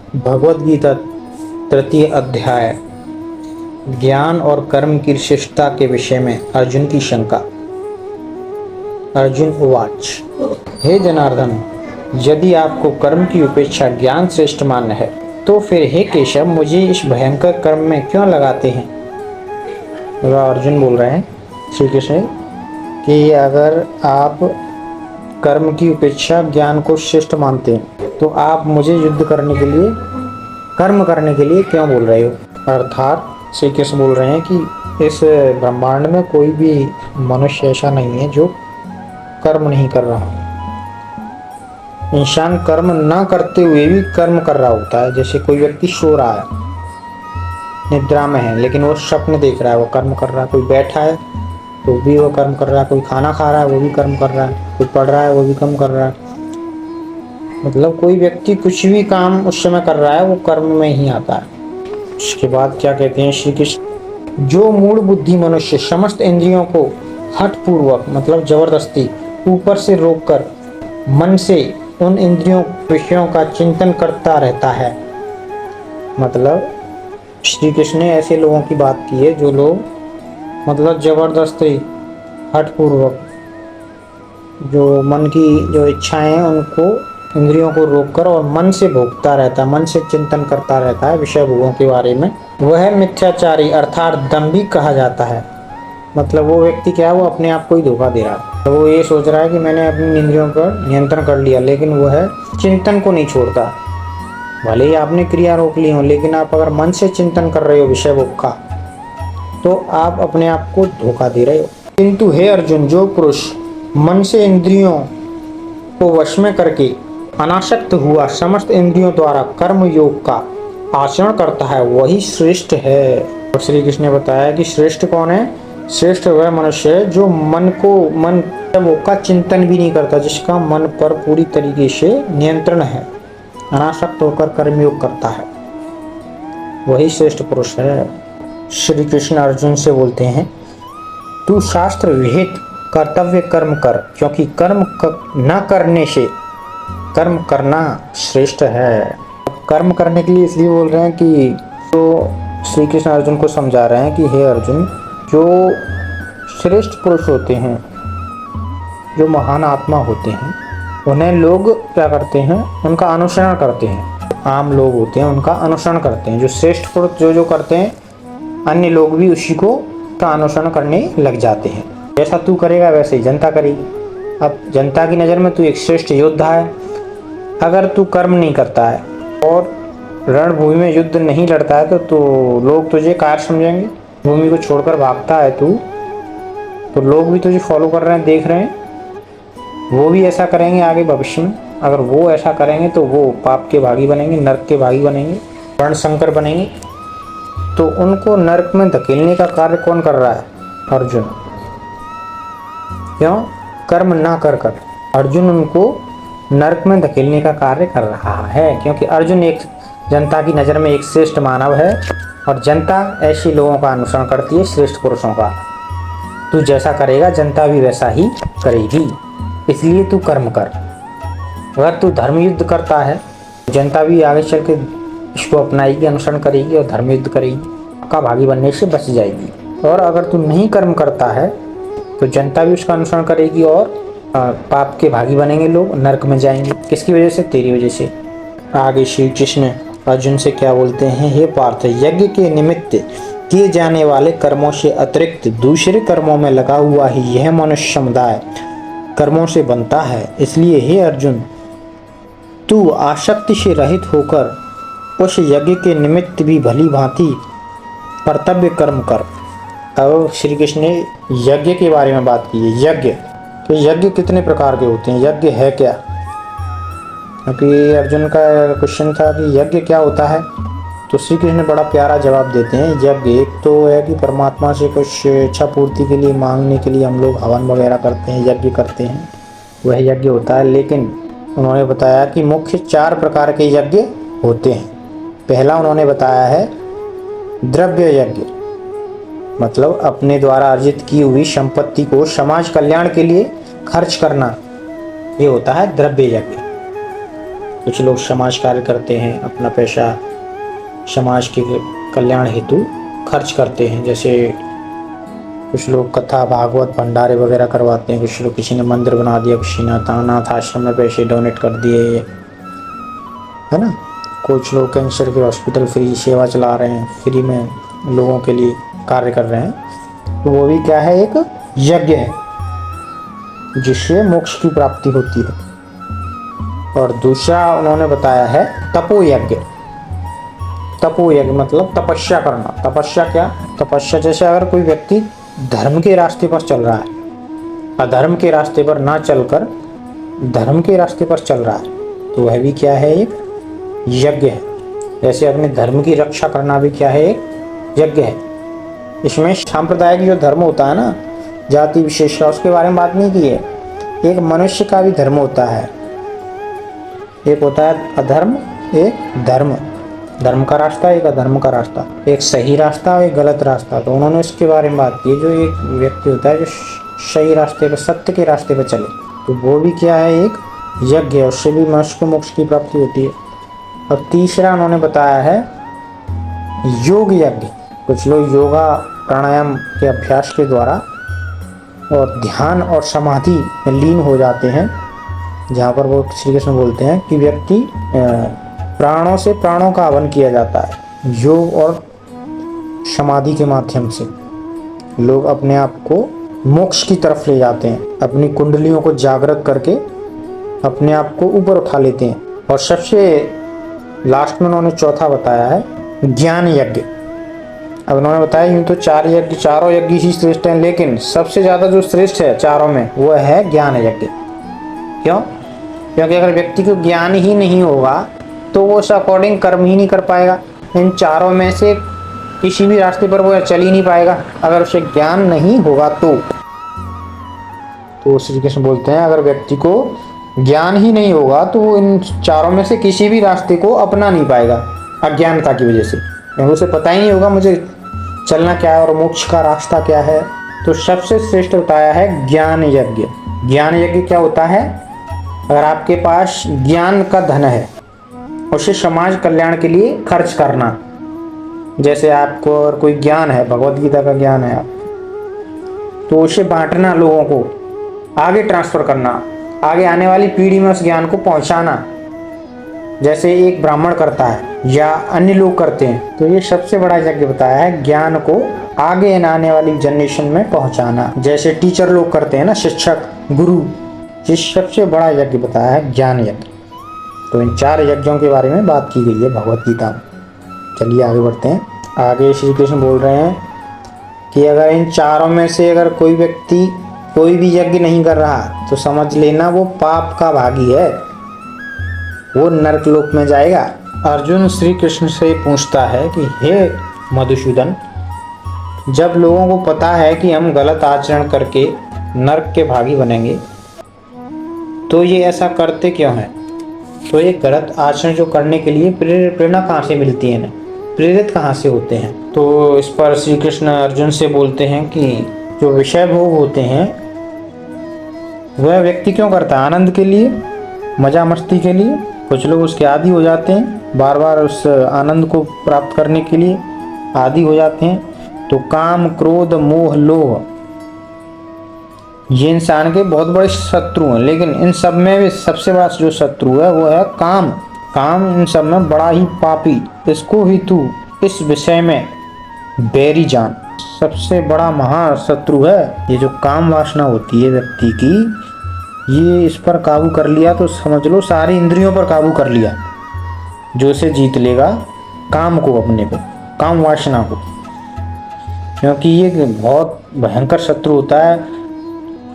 भगवद गीता तृतीय अध्याय ज्ञान और कर्म की श्रेष्ठता के विषय में अर्जुन की शंका। अर्जुन उवाच, हे जनार्दन, यदि आपको कर्म की उपेक्षा ज्ञान श्रेष्ठ मान्य है तो फिर हे केशव मुझे इस भयंकर कर्म में क्यों लगाते हैं। अर्जुन बोल रहे हैं श्री कृष्ण कि अगर आप कर्म की उपेक्षा ज्ञान को श्रेष्ठ मानते हैं तो आप मुझे युद्ध करने के लिए कर्म करने के लिए क्यों बोल रहे हो। अर्थात श्री कृष्ण बोल रहे हैं कि इस ब्रह्मांड में कोई भी मनुष्य ऐसा नहीं है जो कर्म नहीं कर रहा। इंसान कर्म ना करते हुए भी कर्म कर रहा होता है। जैसे कोई व्यक्ति सो रहा है, निद्रा में है, लेकिन वो स्वप्न देख रहा है, वो कर्म कर रहा है। कोई बैठा है तो भी वो कर्म कर रहा है, कोई खाना खा रहा है वो भी कर्म कर रहा है, कोई पढ़ रहा है वो भी कर्म कर रहा है। मतलब कोई व्यक्ति कुछ भी काम उस समय कर रहा है वो कर्म में ही आता है। उसके बाद क्या कहते हैं श्री कृष्ण, जो मूढ़ बुद्धि मनुष्य समस्त इंद्रियों को हठपूर्वक मतलब जबरदस्ती ऊपर से रोककर मन से उन इंद्रियों विषयों का चिंतन करता रहता है। मतलब श्री कृष्ण ने ऐसे लोगों की बात की है जो लोग मतलब जबरदस्ती हठपूर्वक जो मन की जो इच्छाएं हैं उनको इंद्रियों को रोककर और मन से भोगता रहता है, मन से चिंतन करता रहता है विषय भोगों के बारे में, वह मिथ्याचारी अर्थात दंभी कहा जाता है। मतलब वो व्यक्ति क्या है, वो अपने आप को ही धोखा दे रहा है। तो वो ये सोच रहा है कि मैंने अपनी इंद्रियों पर नियंत्रण कर लिया, लेकिन वो है चिंतन को नहीं छोड़ता। भले ही आपने क्रिया रोक ली हो, लेकिन आप अगर मन से चिंतन कर रहे हो विषय भोग का तो आप अपने आप को धोखा दे रहे हो। किंतु हे अर्जुन, जो पुरुष मन से इंद्रियों को वश में करके अनासक्त हुआ समस्त इंद्रियों द्वारा कर्म योग का आचरण करता है वही श्रेष्ठ है। और श्री कृष्ण ने बताया कि श्रेष्ठ कौन है। श्रेष्ठ वह मनुष्य है जो मन का चिंतन भी नहीं करता, जिसका मन पर पूरी तरीके से नियंत्रण है, अनासक्त होकर कर्मयोग करता है, वही श्रेष्ठ पुरुष है। श्री कृष्ण अर्जुन से बोलते हैं, तू शास्त्र विहित कर्तव्य कर्म कर, क्योंकि कर्म न करने से कर्म करना श्रेष्ठ है। कर्म करने के लिए इसलिए बोल रहे हैं कि तो श्री कृष्ण अर्जुन को समझा रहे हैं कि हे अर्जुन, जो श्रेष्ठ पुरुष होते हैं, जो महान आत्मा होते हैं, उन्हें लोग क्या करते हैं, उनका अनुसरण करते हैं। आम लोग होते हैं उनका अनुसरण करते हैं। जो श्रेष्ठ पुरुष जो करते हैं, अन्य लोग भी उसी को का अनुसरण करने लग जाते हैं। जैसा तू करेगा वैसे ही जनता करेगी। अब जनता की नज़र में तू एक श्रेष्ठ योद्धा है। अगर तू कर्म नहीं करता है और रणभूमि में युद्ध नहीं लड़ता है तो लोग तुझे कायर समझेंगे। भूमि को छोड़कर भागता है तू, तो लोग भी तुझे फॉलो कर रहे हैं, देख रहे हैं, वो भी ऐसा करेंगे आगे भविष्य में। अगर वो ऐसा करेंगे तो वो पाप के भागी बनेंगे, नरक के भागी बनेंगे, वर्ण संकर बनेंगे। तो उनको नरक में धकेलने का कार्य कौन कर रहा है? अर्जुन। क्यों? कर्म ना कर अर्जुन उनको नरक में धकेलने का कार्य कर रहा है, क्योंकि अर्जुन एक जनता की नज़र में एक श्रेष्ठ मानव है और जनता ऐसे लोगों का अनुसरण करती है, श्रेष्ठ पुरुषों का। तू जैसा करेगा जनता भी वैसा ही करेगी, इसलिए तू कर्म कर। अगर तू धर्म युद्ध करता है जनता भी आगे चल के इसको अपनाएगी, अनुसरण करेगी और धर्म युद्ध करेगी, का भागी बनने से बच जाएगी। और अगर तू नहीं कर्म करता है तो जनता भी उसका अनुसरण करेगी और पाप के भागी बनेंगे, लोग नरक में जाएंगे। किसकी वजह से? तेरी वजह से। आगे श्री कृष्ण अर्जुन से क्या बोलते हैं, हे पार्थ, यज्ञ के निमित्त किए जाने वाले कर्मों से अतिरिक्त दूसरे कर्मों में लगा हुआ ही यह मनुष्य समुदाय कर्मों से बनता है। इसलिए हे अर्जुन, तू आसक्ति से रहित होकर उस यज्ञ के निमित्त भी भली भांति कर्तव्य कर्म कर। अब श्री कृष्ण ने यज्ञ के बारे में बात की है। यज्ञ तो यज्ञ कितने प्रकार के होते हैं, यज्ञ है क्या? क्योंकि अर्जुन का क्वेश्चन था कि यज्ञ क्या होता है, तो श्री कृष्ण ने बड़ा प्यारा जवाब देते हैं। यज्ञ एक तो है कि परमात्मा से कुछ इच्छा पूर्ति के लिए मांगने के लिए हम लोग हवन वगैरह करते हैं, यज्ञ करते हैं, वह यज्ञ होता है। लेकिन उन्होंने बताया कि मुख्य 4 प्रकार के यज्ञ होते हैं। पहला उन्होंने बताया है द्रव्य यज्ञ, मतलब अपने द्वारा अर्जित की हुई संपत्ति को समाज कल्याण के लिए खर्च करना, ये होता है द्रव्य यज्ञ। कुछ लोग समाज कार्य करते हैं, अपना पैसा समाज के कल्याण हेतु खर्च करते हैं। जैसे कुछ लोग कथा भागवत भंडारे वगैरह करवाते हैं, कुछ लोग, किसी ने मंदिर बना दिया, किसी ने अनाथ आश्रम में पैसे डोनेट कर दिए, है ना। कुछ लोग कैंसर के हॉस्पिटल फ्री सेवा चला रहे हैं, फ्री में लोगों के लिए कार्य कर रहे हैं। तो वो भी क्या है, एक यज्ञ है जिससे मोक्ष की प्राप्ति होती है। और दूसरा उन्होंने बताया है तपोयज्ञ। तपोयज्ञ मतलब तपस्या करना। तपस्या क्या? तपस्या जैसे अगर कोई व्यक्ति धर्म के रास्ते पर चल रहा है, अधर्म के रास्ते पर ना चलकर धर्म के रास्ते पर चल रहा है, तो वह भी क्या है, एक यज्ञ है। जैसे अपने धर्म की रक्षा करना भी क्या है, एक यज्ञ है। इसमें सांप्रदायिक जो धर्म होता है ना, जाति विशेष का, उसके बारे में बात नहीं की है। एक मनुष्य का भी धर्म होता है, एक होता है अधर्म, एक धर्म। धर्म का रास्ता, एक अधर्म का रास्ता, एक सही रास्ता और एक गलत रास्ता। तो उन्होंने इसके बारे में बात की। जो एक व्यक्ति होता है जो सही रास्ते पर, सत्य के रास्ते पर चले, तो वो भी क्या है, एक यज्ञ है। उससे भी मनुष्य को मोक्ष की प्राप्ति होती है। और तीसरा उन्होंने बताया है योग यज्ञ। कुछ लोग योगा प्राणायाम के अभ्यास के द्वारा और ध्यान और समाधि में लीन हो जाते हैं, जहाँ पर वो श्री कृष्ण बोलते हैं कि व्यक्ति प्राणों से प्राणों का हवन किया जाता है। योग और समाधि के माध्यम से लोग अपने आप को मोक्ष की तरफ ले जाते हैं। अपनी कुंडलियों को जागृत करके अपने आप को ऊपर उठा लेते हैं। और सबसे लास्ट में उन्होंने चौथा बताया है ज्ञान यज्ञ। अब उन्होंने बताया यूँ तो चारों यज्ञ ही श्रेष्ठ हैं, लेकिन सबसे ज़्यादा जो श्रेष्ठ है चारों में वो है ज्ञान यज्ञ। क्यों? क्योंकि अगर व्यक्ति को ज्ञान ही नहीं होगा तो वो उस अकॉर्डिंग कर्म ही नहीं कर पाएगा। इन चारों में से किसी भी रास्ते पर वो चल ही नहीं पाएगा अगर उसे ज्ञान नहीं होगा। तो श्री कृष्ण बोलते हैं अगर व्यक्ति को ज्ञान ही नहीं होगा तो वो इन चारों में से किसी भी रास्ते को अपना नहीं पाएगा, अज्ञानता की वजह से। क्योंकि उसे पता ही नहीं होगा मुझे चलना क्या है और मोक्ष का रास्ता क्या है। तो सबसे श्रेष्ठ बताया है ज्ञान यज्ञ। ज्ञान यज्ञ क्या होता है? अगर आपके पास ज्ञान का धन है, उसे समाज कल्याण के लिए खर्च करना। जैसे आपको और कोई ज्ञान है, भगवत गीता का ज्ञान है, तो उसे बांटना, लोगों को आगे ट्रांसफर करना, आगे आने वाली पीढ़ी में उस ज्ञान को पहुंचाना, जैसे एक ब्राह्मण करता है या अन्य लोग करते हैं। तो ये सबसे बड़ा यज्ञ बताया है, ज्ञान को आगे आने वाली जनरेशन में पहुंचाना। जैसे टीचर लोग करते हैं ना, शिक्षक, गुरु, ये सबसे बड़ा यज्ञ बताया है ज्ञान यज्ञ। तो इन 4 यज्ञों के बारे में बात की गई है भगवत गीता में। चलिए आगे बढ़ते हैं। आगे श्री कृष्ण बोल रहे हैं कि अगर इन चारों में से अगर कोई व्यक्ति कोई भी यज्ञ नहीं कर रहा तो समझ लेना वो पाप का भागी है, वो नरक लोक में जाएगा। अर्जुन श्री कृष्ण से पूछता है कि हे मधुसूदन, जब लोगों को पता है कि हम गलत आचरण करके नरक के भागी बनेंगे तो ये ऐसा करते क्यों हैं? तो ये गलत आचरण जो करने के लिए प्रेरणा कहाँ से मिलती है, प्रेरित कहाँ से होते हैं? तो इस पर श्री कृष्ण अर्जुन से बोलते हैं कि जो विषय भोग होते हैं वह व्यक्ति क्यों करता है? आनंद के लिए, मजा मस्ती के लिए। कुछ लोग उसके आदी हो जाते हैं, बार बार उस आनंद को प्राप्त करने के लिए आदी हो जाते हैं। तो काम, क्रोध, मोह, लोभ ये इंसान के बहुत बड़े शत्रु हैं, लेकिन इन सब में भी सबसे बड़ा जो शत्रु है वो है काम। काम इन सब में बड़ा ही पापी, इसको ही तू इस विषय में बैरी जान। सबसे बड़ा महाशत्रु है ये जो काम वासना होती है व्यक्ति की। ये इस पर काबू कर लिया तो समझ लो सारी इंद्रियों पर काबू कर लिया। जो इसे जीत लेगा काम को, अपने को, काम वासना को, क्योंकि ये बहुत भयंकर शत्रु होता है,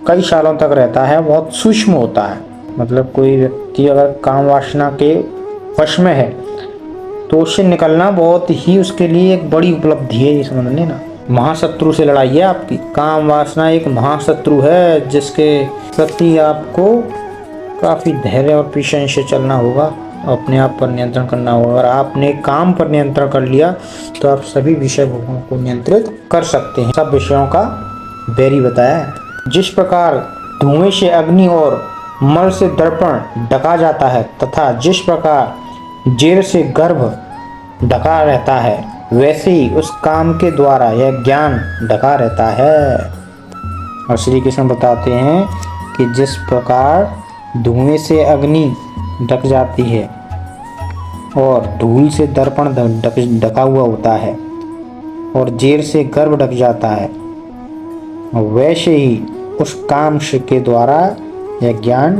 कई सालों तक रहता है, बहुत सूक्ष्म होता है। मतलब कोई व्यक्ति अगर काम वासना के वश में है तो उससे निकलना बहुत ही उसके लिए एक बड़ी उपलब्धि है। ये समझ लेना, महाशत्रु से लड़ाई है आपकी। काम वासना एक महाशत्रु है जिसके प्रति आपको काफ़ी धैर्य और पेशेंस से चलना होगा, अपने आप पर नियंत्रण करना होगा। अगर आपने काम पर नियंत्रण कर लिया तो आप सभी विषय भोगों को नियंत्रित कर सकते हैं। सब विषयों का बैरी बताया है। जिस प्रकार धुएं से अग्नि और मल से दर्पण ढका जाता है तथा जिस प्रकार जेर से गर्भ ढका रहता है, वैसे ही उस काम के द्वारा यह ज्ञान ढका रहता है। और श्री कृष्ण बताते हैं कि जिस प्रकार धुएं से अग्नि ढक जाती है और धूल से दर्पण ढका हुआ होता है और जेर से गर्भ ढक जाता है, वैसे ही उस काम के द्वारा यह ज्ञान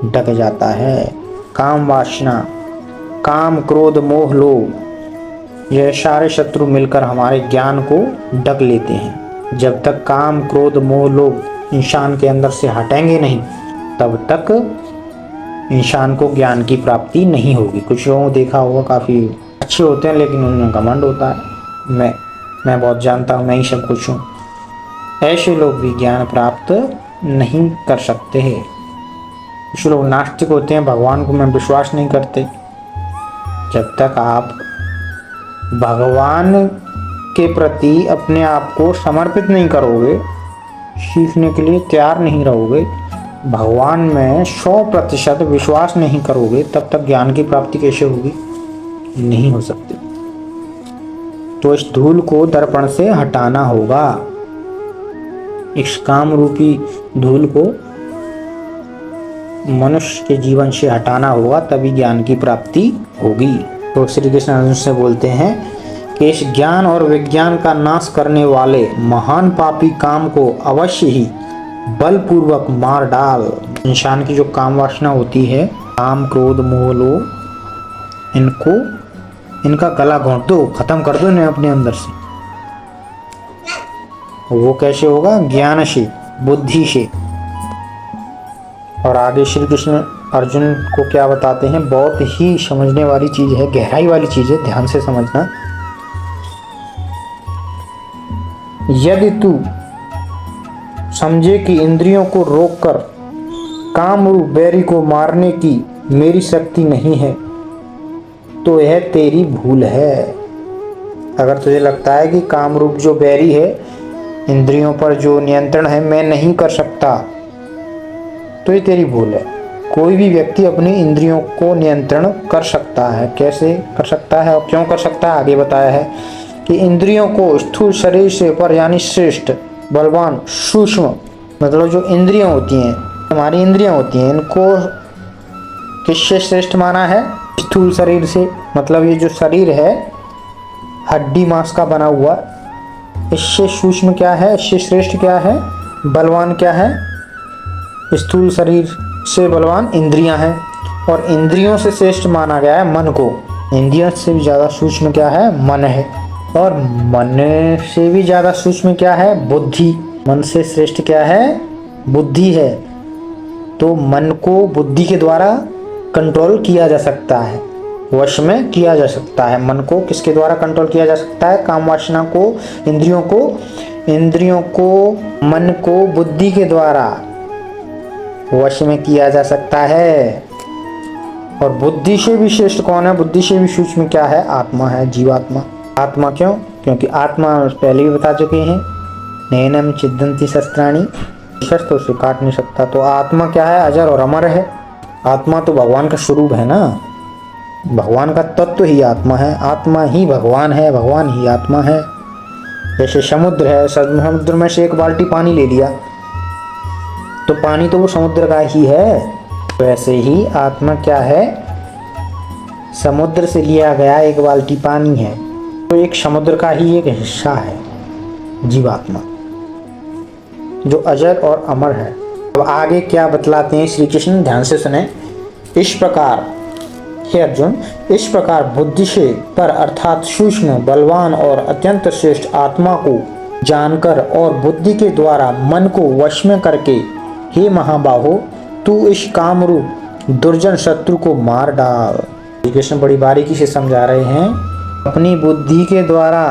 ढक जाता है। काम वासना, काम, क्रोध, मोह, लोभ, यह सारे शत्रु मिलकर हमारे ज्ञान को ढक लेते हैं। जब तक काम, क्रोध, मोह, लोभ इंसान के अंदर से हटेंगे नहीं, तब तक इंसान को ज्ञान की प्राप्ति नहीं होगी। कुछ लोगों को देखा होगा काफ़ी अच्छे होते हैं लेकिन उनमें घमंड होता है, मैं बहुत जानता हूँ, मैं ही सब कुछ हूँ। ऐसे लोग भी ज्ञान प्राप्त नहीं कर सकते हैं। कुछ लोग नास्तिक होते हैं, भगवान को मैं विश्वास नहीं करते। जब तक आप भगवान के प्रति अपने आप को समर्पित नहीं करोगे, सीखने के लिए तैयार नहीं रहोगे, भगवान में 100% विश्वास नहीं करोगे, तब तक ज्ञान की प्राप्ति कैसे होगी? नहीं हो सकती। तो इस धूल को दर्पण से हटाना होगा, इस काम रूपी धूल को मनुष्य के जीवन से हटाना होगा, तभी ज्ञान की प्राप्ति होगी। तो श्री कृष्ण अर्जुन से बोलते हैं कि इस ज्ञान और विज्ञान का नाश करने वाले महान पापी काम को अवश्य ही बलपूर्वक मार डाल। इंसान की जो काम वासना होती है, काम, क्रोध, मोह, लोभ, इनका गला घोंट दो, खत्म कर दो इन्हें अपने अंदर से। वो कैसे होगा? ज्ञान से, बुद्धि से। और आगे श्री कृष्ण अर्जुन को क्या बताते हैं? बहुत ही समझने वाली चीज है, गहराई वाली चीज है, ध्यान से समझना। यदि तू समझे कि इंद्रियों को रोककर काम रूप बैरी को मारने की मेरी शक्ति नहीं है, तो यह तेरी भूल है। अगर तुझे लगता है कि काम रूप जो बैरी है, इंद्रियों पर जो नियंत्रण है, मैं नहीं कर सकता, तो ये तेरी भूल है। कोई भी व्यक्ति अपनी इंद्रियों को नियंत्रण कर सकता है। कैसे कर सकता है और क्यों कर सकता है? आगे बताया है कि इंद्रियों को स्थूल शरीर से पर यानी श्रेष्ठ, बलवान, सूक्ष्म, मतलब जो इंद्रियां होती हैं, हमारी इंद्रियां होती हैं, इनको किससे श्रेष्ठ माना है? स्थूल शरीर से। मतलब ये जो शरीर है हड्डी मांस का बना हुआ, इससे सूक्ष्म क्या है, इससे श्रेष्ठ क्या है, बलवान क्या है? स्थूल शरीर से बलवान इंद्रियां हैं। और इंद्रियों से श्रेष्ठ माना गया है मन को। इंद्रियों से भी ज़्यादा सूक्ष्म क्या है? मन है। और मन से भी ज़्यादा सूक्ष्म क्या है? बुद्धि। मन से श्रेष्ठ क्या है? बुद्धि है। तो मन को बुद्धि के द्वारा कंट्रोल किया जा सकता है, वश में किया जा सकता है। मन को किसके द्वारा कंट्रोल किया जा सकता है? काम वासना को, इंद्रियों को, मन को बुद्धि के द्वारा वश में किया जा सकता है। और बुद्धि से भी श्रेष्ठ कौन है? बुद्धि से भी सूक्ष्म क्या है? आत्मा है, जीवात्मा। आत्मा क्यों? क्योंकि आत्मा पहले भी बता चुके हैं, नैनम छिदन्ति शस्त्राणि, शस्त्र उसे काट नहीं सकता। तो आत्मा क्या है? अजर और अमर है। आत्मा तो भगवान का स्वरूप है ना, भगवान का तत्व ही आत्मा है। आत्मा ही भगवान है, भगवान ही आत्मा है। जैसे समुद्र है, समुद्र में से एक बाल्टी पानी ले लिया तो पानी तो वो समुद्र का ही है। वैसे ही आत्मा क्या है? समुद्र से लिया गया एक बाल्टी पानी है, तो एक समुद्र का ही एक हिस्सा है जीवात्मा, जो अजर और अमर है। अब आगे क्या बतलाते हैं श्री कृष्ण, ध्यान से सुने। इस प्रकार हे अर्जुन, इस प्रकार बुद्धि से पर अर्थात सूक्ष्म, बलवान और अत्यंत श्रेष्ठ आत्मा को जानकर और बुद्धि के द्वारा मन को वश में करके, हे महाबाहो, तू इस कामरूप दुर्जन शत्रु को मार डाल। श्री कृष्ण बड़ी बारीकी से समझा रहे हैं। अपनी बुद्धि के द्वारा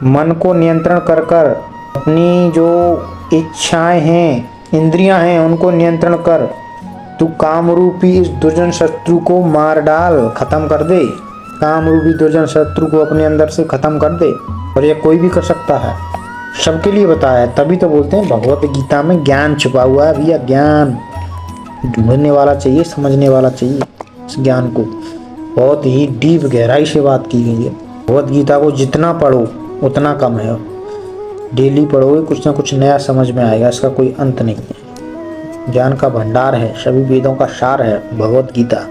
मन को नियंत्रण कर कर अपनी जो इच्छाएं हैं, इंद्रियां हैं, उनको नियंत्रण कर तू कामरूपी इस दुर्जन शत्रु को मार डाल, खत्म कर दे। कामरूपी दुर्जन शत्रु को अपने अंदर से खत्म कर दे। और यह कोई भी कर सकता है, सबके लिए बताया है। तभी तो बोलते हैं भगवत गीता में ज्ञान छुपा हुआ है भैया, ज्ञान। ढूंढने वाला चाहिए, समझने वाला चाहिए इस ज्ञान को। बहुत ही डीप गहराई से बात की गई है। भगवत गीता को जितना पढ़ो उतना कम है। डेली पढ़ोगे कुछ ना कुछ नया समझ में आएगा, इसका कोई अंत नहीं है। ज्ञान का भंडार है, सभी वेदों का सार है भगवत गीता।